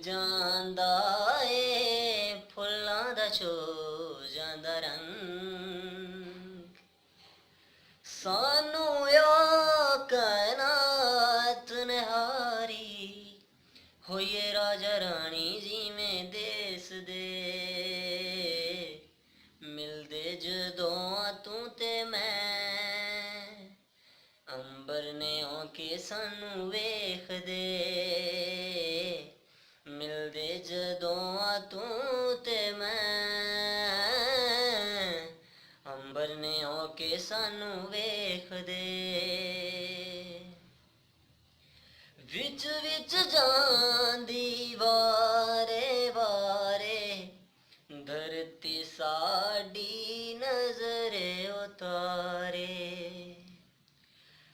ਜਾਂਦਾ ਏ ਫੁੱਲਾਂ ਦਾ ਛੋ ਜਾਂਦਾ ਰੰਗ। ਸਾਨੂੰ ਯਾ ਕਾਇਨਾਤ ਨਿਹਾਰੀ ਹੋਈਏ ਰਾਜਾ ਰਾਣੀ ਜਿਵੇਂ ਦੇਸ ਦੇ। ਮਿਲਦੇ ਜਦੋਂ ਤੂੰ ਤੇ ਮੈਂ, ਅੰਬਰ ਨੇ ਕੇ ਸਾਨੂੰ ਵੇਖਦੇ। ਮਿਲਦੇ ਜਦੋਂ ਤੂੰ ਤੇ ਮੈਂ, ਅੰਬਰ ਨੇ ਕੇ ਸਾਨੂੰ ਵੇਖਦੇ। ਵਿੱਚ ਵਿੱਚ ਜਾਂਦੀ ਵਾਰੇ ਵਾਰੇ ਧਰਤੀ ਸਾਡੀ ਨਜ਼ਰੇ ਉਤਾਰੇ।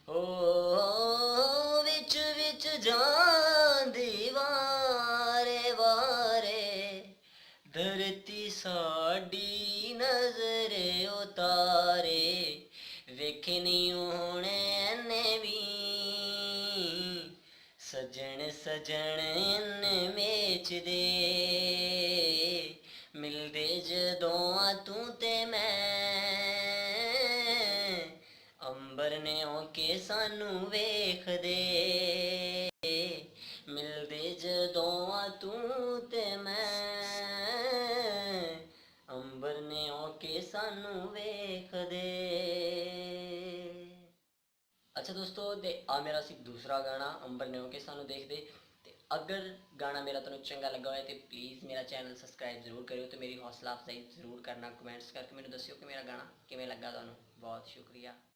ਓ ਵਿੱਚ ਵਿੱਚ ਜਾਂਦੀ ਵਾਰੇ ਵਾਰੇ ਧਰਤੀ ਸਾਡੀ ਨਜ਼ਰੇ ਉਤਾਰੇ। ਵੇਖੇ ਨਹੀਂ ਹੋਣੇ ਐਨੇ ਵੀ ਸਜਣ ਸਜਣ ਇਹਨੇ ਮੇਚਦੇ। ਮਿਲਦੇ ਜਦੋਂ ਤੂੰ ਤੇ ਮੈਂ, ਅੰਬਰ ਨੇ ਕੇ ਸਾਨੂੰ ਵੇਖਦੇ। ਮਿਲਦੇ ਜਦੋਂ ਤੂੰ ਤੇ ਮੈਂ, ਅੰਬਰ ਨੇ ਕੇ ਸਾਨੂੰ ਵੇਖਦੇ। ਅੱਛਾ ਦੋਸਤੋ, ਤੇ ਆ ਮੇਰਾ ਸੀ ਦੂਸਰਾ ਗਾਣਾ ਅੰਬਰ ਨੇ ਕੇ ਸਾਨੂੰ ਦੇਖਦੇ। ਤੇ ਅਗਰ ਗਾਣਾ ਮੇਰਾ ਤੁਹਾਨੂੰ ਚੰਗਾ ਲੱਗਾ ਹੋਏ ਤੇ ਪਲੀਜ਼ ਮੇਰਾ ਚੈਨਲ ਸਬਸਕ੍ਰਾਈਬ ਜ਼ਰੂਰ ਕਰਿਓ ਤੇ ਮੇਰੀ ਹੌਸਲਾ ਅਫਜ਼ਾਈ ਜ਼ਰੂਰ ਕਰਨਾ। ਕਮੈਂਟਸ ਕਰਕੇ ਮੈਨੂੰ ਦੱਸਿਓ ਕਿ ਮੇਰਾ ਗਾਣਾ ਕਿਵੇਂ ਲੱਗਾ ਤੁਹਾਨੂੰ। ਬਹੁਤ ਸ਼ੁਕਰੀਆ।